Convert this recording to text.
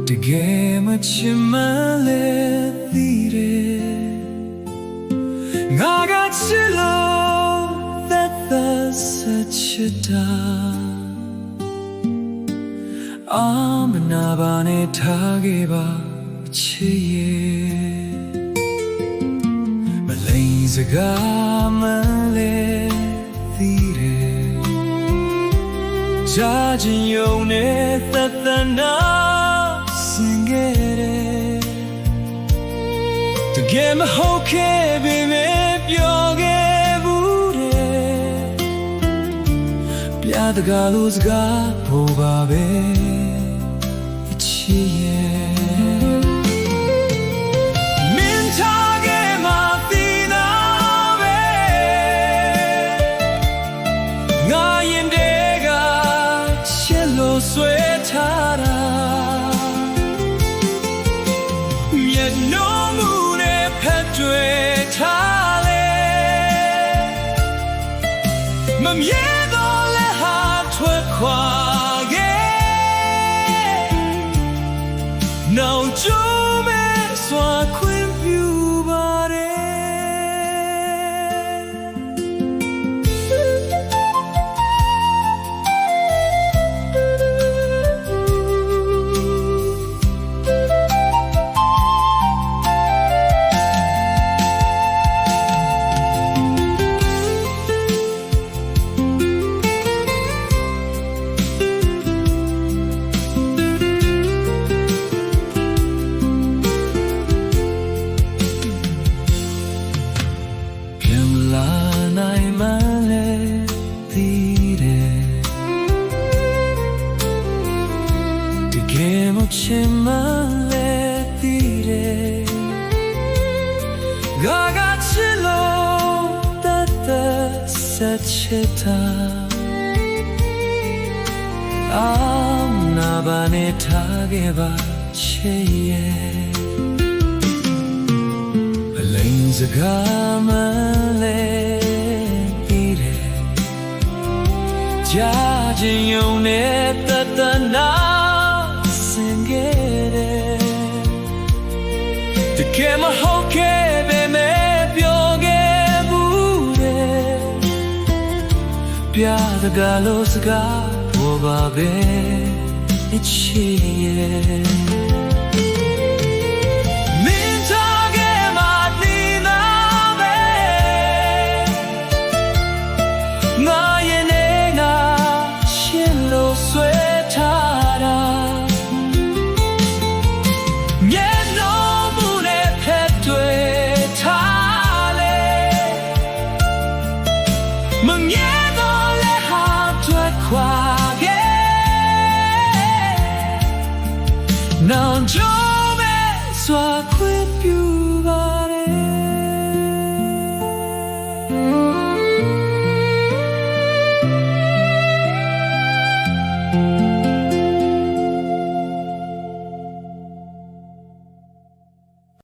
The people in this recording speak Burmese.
တကယ်မချင်မလဲသိတယ်ငါကချစ်လို့သက်သက်ဆက်ချစ်တာမနာပါနဲ့ထားခဲ့ပါချစ်ရဲ့မလိမ်စကားမလဲသိတယ်ကြားခြင်းယုံနဲ့သက်သက်နာစင်ခဲ့တယ်တကယ်မဟုတ်ခဲ့ပေမဲ့ပြောခဲ့ဘူးတယ်ပြတကားလို့စကားဖို့ပါပဲဆွဲထားတာမျက်နှာမှုနဲ့ဖက်တွေ့ထားလေမမြဲတော့လဲဟာထွက်ခွာခဲ့နောင်ကျိုးမဲ့စွာခွင့်ပြုပါတယ်ချင်မလဲသိတယ်ငါကချစ်လို့တသက်ဆက်ချစ်တာနာပါနဲ့ထားခဲ့ပါချစ်ရဲ့အလိမ်စကားမလဲသိတယ်ကြားခြင်းယုံနဲ့တသက်နာတကယ်မဟုတ်ခဲ့ပေမဲ့ပြောခဲ့ဘူးတယ်ပြတကားလို့စကားပေါ်ပါပဲချစ်ရဲ့မမြဲတော့လဲဟာထွက်ခွာခဲ့နောင်ကျိုးမဲ့စွာခွင့်ပြု